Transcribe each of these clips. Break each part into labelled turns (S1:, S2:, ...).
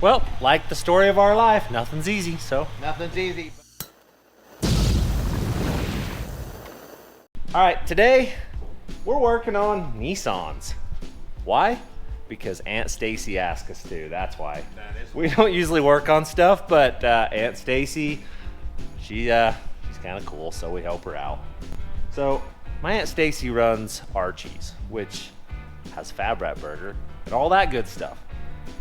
S1: Well, like the story of our life, nothing's easy, so.
S2: Nothing's easy.
S1: All right, today we're working on Nissans. Why? Because Aunt Stacey asked us to, that's why. We don't usually work on stuff, but Aunt Stacey, she's kind of cool, so we help her out. So my Aunt Stacey runs Archies, which has Fab Rat burger and all that good stuff.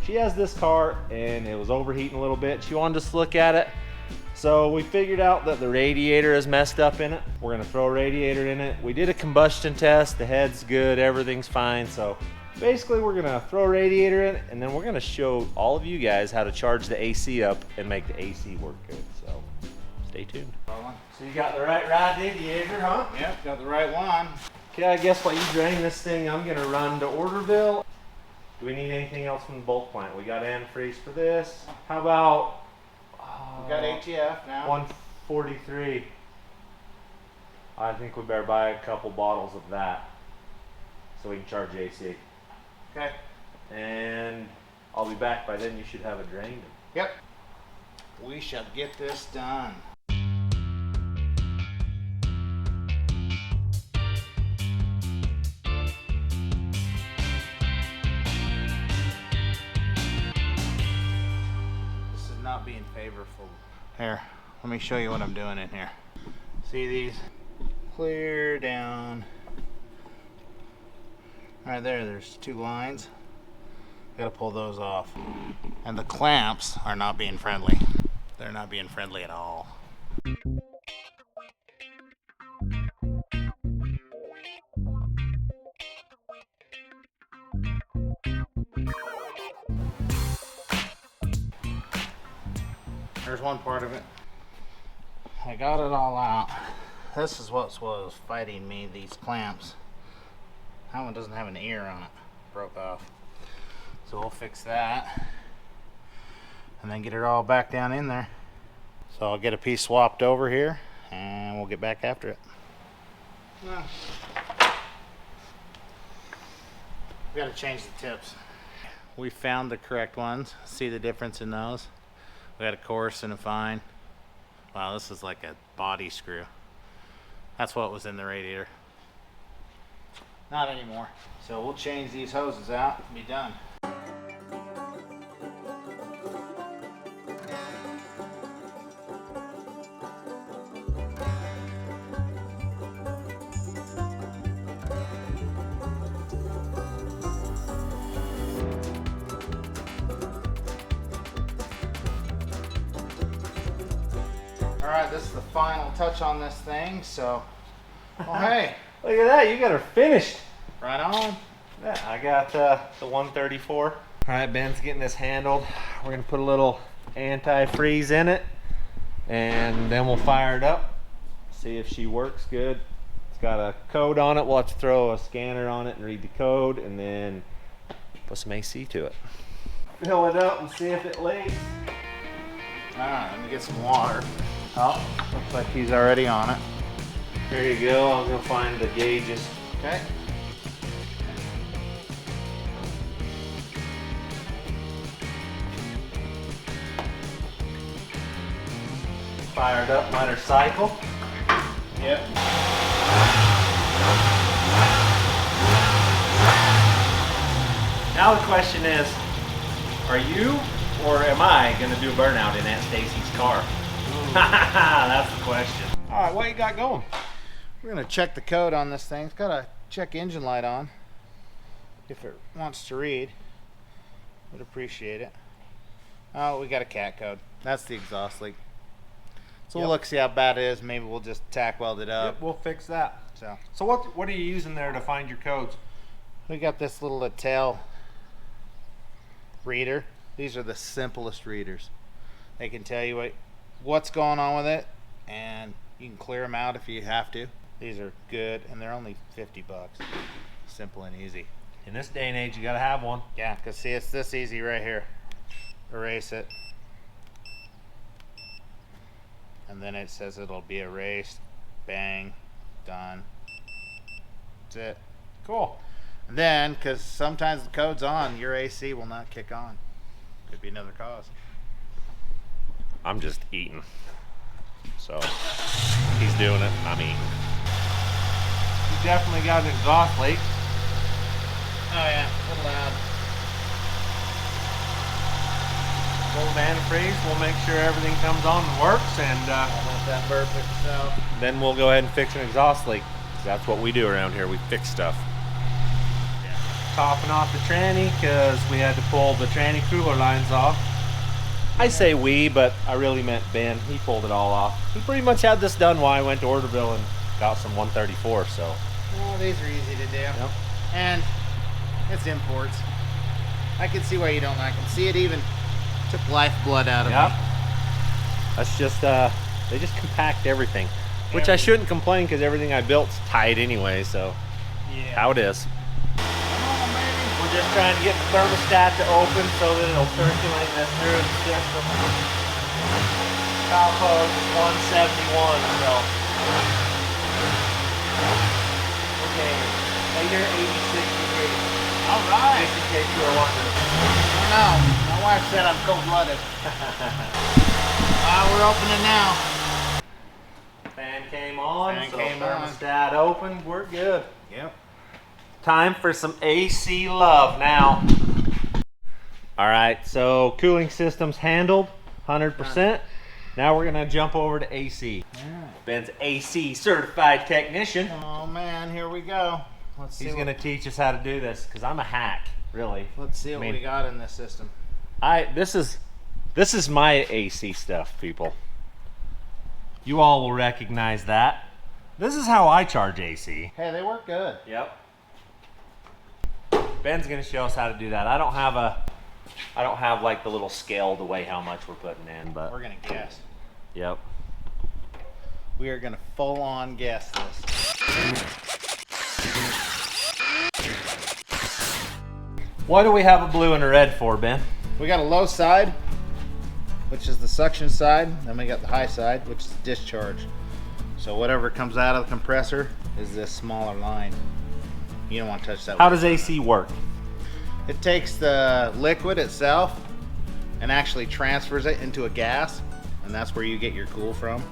S1: She has this car and it was overheating a little bit. She wanted us to look at it. So we figured out that the radiator is messed up in it. We're gonna throw a radiator in it. We did a combustion test, the head's good, everything's fine. So basically we're gonna throw a radiator in and then we're gonna show all of you guys how to charge the AC up and make the AC work good. So stay tuned. So you got the right radiator, huh?
S2: Yep, got the right one.
S1: Okay, I guess while you drain this thing, I'm gonna run to Orderville. Do we need anything else from the bulk plant? We got antifreeze for this. How about
S2: We got ATF now.
S1: 143. I think we better buy a couple bottles of that so we can charge AC.
S2: Okay.
S1: And I'll be back by then. You should have it drained.
S2: Yep. We shall get this done. This is not being favorable. Here, let me show you what I'm doing in here. See these? Clear down. Right there's two lines. Gotta pull those off. And the clamps are not being friendly. They're not being friendly at all. There's one part of it. I got it all out. This is what was fighting me, these clamps. That one doesn't have an ear on it. Broke off. So we'll fix that. And then get it all back down in there. So I'll get a piece swapped over here and we'll get back after it. We gotta change the tips. We found the correct ones. See the difference in those? We got a coarse and a fine. Wow, this is like a body screw. That's what was in the radiator. Not anymore. So we'll change these hoses out and be done. Alright, this is the final touch on this thing, so oh hey.
S1: Look at that, you got her finished.
S2: Right on.
S1: Yeah, I got the 134. All right, Ben's getting this handled. We're gonna put a little antifreeze in it and then we'll fire it up, see if she works good. It's got a code on it. We'll have to throw a scanner on it and read the code and then put some AC to it. Fill it up and see if it leaks.
S2: Alright, let me get some water. Oh, looks like he's already on it.
S1: There you go. I'm gonna find the gauges.
S2: Okay.
S1: Fired up, let her cycle.
S2: Yep.
S1: Now the question is, are you or am I gonna do a burnout in Aunt Stacey's car? That's the question. All right, what you got going?
S2: We're gonna check the code on this thing. It's got a check engine light on. If it wants to read, would appreciate it. Oh, we got a cat code. That's the exhaust leak. So we'll look, see how bad it is. Maybe we'll just tack weld it up.
S1: Yep, we'll fix that.
S2: So
S1: what are you using there to find your codes?
S2: we got this little tail reader. These are the simplest readers. They can tell you what's going on with it, and you can clear them out if you have to. These are good, and they're only 50 bucks. Simple and easy.
S1: In this day and age, you gotta have one.
S2: Yeah, because see, it's this easy right here. Erase it. And then it says it'll be erased. Bang. Done. That's it.
S1: Cool.
S2: And then, because sometimes the code's on, your AC will not kick on. Could be another cause.
S1: I'm just eating. So he's doing it, I'm eating. You definitely got an exhaust leak.
S2: Oh yeah, a little loud.
S1: Full antifreeze, we'll make sure everything comes on and works, and
S2: I'll let that burp itself.
S1: then we'll go ahead and fix an exhaust leak. That's what we do around here, we fix stuff.
S2: Yeah.
S1: Topping off the tranny because we had to pull the tranny cooler lines off. I say we, but I really meant Ben. He pulled it all off. He pretty much had this done while I went to Orderville and got some 134, so.
S2: Well, these are easy to do.
S1: Yep.
S2: And it's imports. I can see why you don't like them. See, it even took lifeblood out of
S1: Yep.
S2: me.
S1: That's just, they just compact everything. Which I shouldn't complain because everything I built's tight anyway, so.
S2: Yeah.
S1: How it is.
S2: Come on, baby.
S1: We're just trying to get the thermostat to open so that it'll circulate this through the system. Top hose is 171, so. Okay, now you're 86 degrees.
S2: All right.
S1: Just in case you were wondering.
S2: I don't know. My wife said I'm cold-blooded. We're opening now.
S1: Fan came on,
S2: Fan
S1: so
S2: came on.
S1: thermostat open, we're good.
S2: Yep.
S1: Time for some AC love now. All right, so cooling system's handled, 100%. Now we're gonna jump over to AC. Ben's AC certified technician.
S2: Oh man, here we go. Let's see.
S1: He's gonna teach us how to do this because I'm a hack, really.
S2: Let's see what we got in this system.
S1: This is my AC stuff, people. You all will recognize that. This is how I charge AC.
S2: Hey, they work good.
S1: Yep. Ben's gonna show us how to do that. I don't have like the little scale to weigh how much we're putting in, but
S2: We're gonna guess.
S1: yep.
S2: We are gonna full on guess this.
S1: What do we have a blue and a red for, Ben?
S2: We got a low side, which is the suction side. Then we got the high side, which is the discharge. So whatever comes out of the compressor is this smaller line. You don't want to touch that.
S1: How does AC work?
S2: It takes the liquid itself and actually transfers it into a gas, and that's where you get your cool from.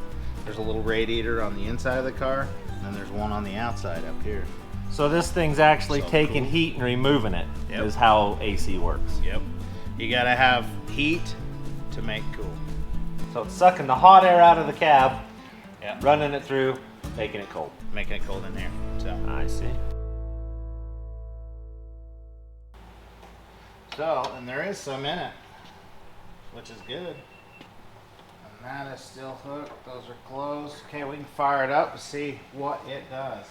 S2: There's a little radiator on the inside of the car, and then there's one on the outside up here.
S1: So this thing's actually
S2: So
S1: taking
S2: cool.
S1: heat and removing it.
S2: Yep.
S1: Is how AC works.
S2: Yep. You gotta have heat to make cool.
S1: So it's sucking the hot air out of the cab,
S2: Yep.
S1: running it through, making it cold.
S2: Making it cold in here. So.
S1: I see.
S2: So, and there is some in it, which is good. And that is still hooked. Those are closed. Okay, we can fire it up and see what it does.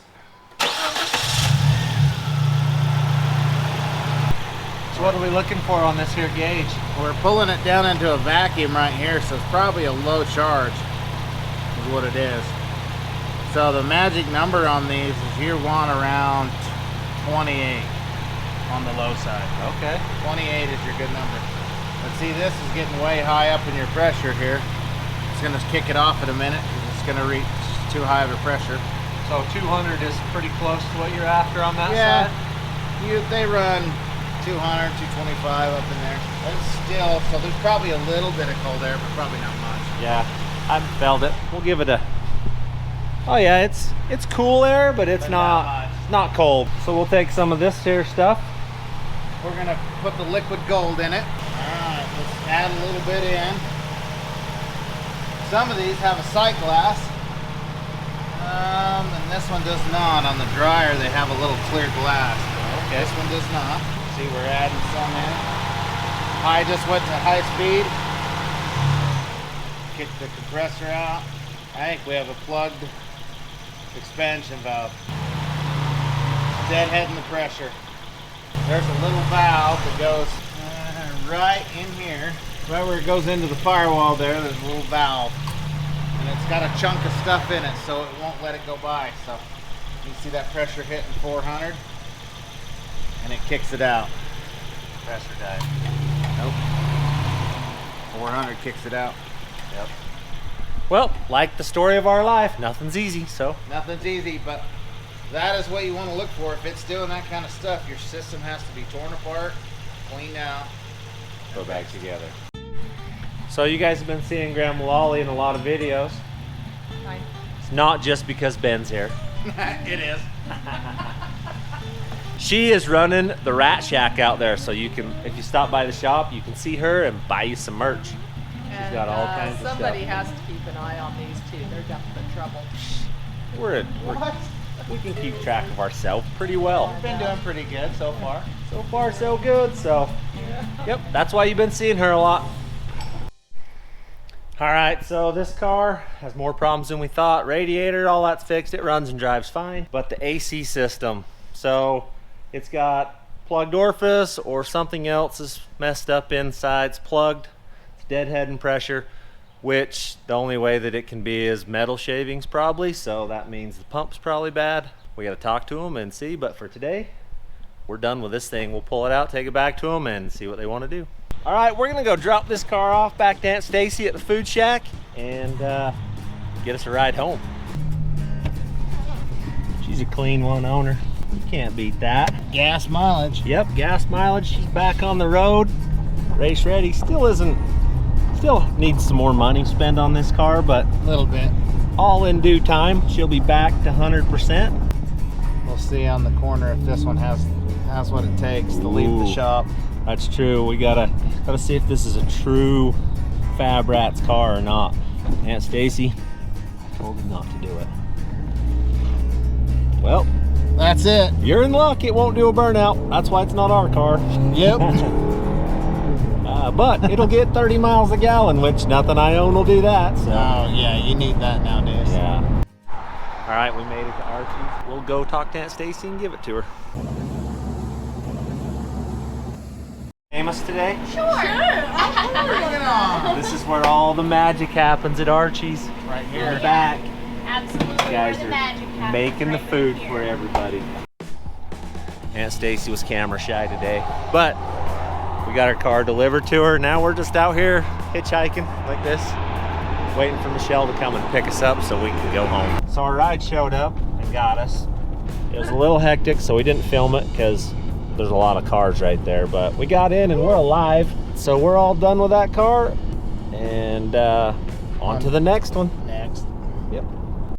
S1: So what are we looking for on this here gauge?
S2: We're pulling it down into a vacuum right here, so it's probably a low charge is what it is. So the magic number on these is you want around 28 on the low side.
S1: Okay.
S2: 28 is your good number. But see, this is getting way high up in your pressure here. It's going to kick it off in a minute because it's going to reach too high of a pressure.
S1: So 200 is pretty close to what you're after on that
S2: Yeah,
S1: side?
S2: they run 200, 225 up in there. But it's still, so there's probably a little bit of cold air, but probably not much.
S1: Yeah, I felt it. We'll give it a. Oh yeah, it's cool air, but it's
S2: But not
S1: not cold. So we'll take some of this here stuff.
S2: We're gonna put the liquid gold in it. Alright, let's add a little bit in. Some of these have a sight glass. And this one does not. On the dryer, they have a little clear glass.
S1: Okay.
S2: This one does not. See, we're adding some in. I just went to high speed. Kick the compressor out. I think we have a plugged expansion valve. Deadheading the pressure. There's a little valve that goes right in here. Right where it goes into the firewall there's a little valve. And it's got a chunk of stuff in it, so it won't let it go by. So you see that pressure hitting 400, and it kicks it out. Pressure died. Nope. 400 kicks it out.
S1: Yep. Well, like the story of our life, nothing's easy, so.
S2: Nothing's easy, but that is what you want to look for. If it's doing that kind of stuff, your system has to be torn apart, cleaned out,
S1: Go back together. So you guys have been seeing Grandma Lolly in a lot of videos.
S3: Hi.
S1: It's not just because Ben's here.
S2: It is.
S1: She is running the Rat Shack out there, so you can, if you stop by the shop, you can see her and buy you some merch. She's got all kinds of stuff.
S3: Somebody has to keep an eye on these two. They're definite trouble.
S1: We can keep track of ourselves pretty well.
S2: We've been doing pretty good so far.
S1: So far, so good. So, yep, that's why you've been seeing her a lot. All right, so this car has more problems than we thought. Radiator, all that's fixed. It runs and drives fine. But the AC system, so it's got plugged orifice or something else is messed up inside. It's plugged. It's deadheading pressure, which the only way that it can be is metal shavings probably. So that means the pump's probably bad. We got to talk to them and see. But for today, we're done with this thing. We'll pull it out, take it back to them, and see what they want to do. All right, we're gonna go drop this car off back to Aunt Stacey at the food shack and get us a ride home. She's a clean one owner. You can't beat that.
S2: Gas mileage.
S1: Yep, gas mileage. She's back on the road, race ready. Still needs some more money spent on this car, but
S2: A little bit.
S1: all in due time. She'll be back to 100%.
S2: We'll see on the corner if this one has what it takes to leave the
S1: Ooh.
S2: shop.
S1: That's true. We gotta see if this is a true Fab Rats car or not. Aunt Stacey told him not to do it. Well,
S2: That's it.
S1: you're in luck. It won't do a burnout. That's why it's not our car.
S2: Yep.
S1: But it'll get 30 miles a gallon, which nothing I own will do that. So.
S2: Oh yeah, you need that nowadays.
S1: Yeah. All right, we made it to Archies. We'll go talk to Aunt Stacey and give it to her. Famous today? This is where all the magic happens at Archies.
S2: Right
S1: We're
S2: here.
S1: back.
S4: Absolutely.
S1: You guys
S4: where the
S1: are
S4: magic happens,
S1: making the
S4: right
S1: food
S4: here.
S1: for everybody. Aunt Stacey was camera shy today, but we got our car delivered to her. Now we're just out here hitchhiking like this, waiting for Michelle to come and pick us up so we can go home. So our ride showed up and got us. It was a little hectic, so we didn't film it because there's a lot of cars right there, but we got in and we're alive. So we're all done with that car and on to the next one.
S2: Next.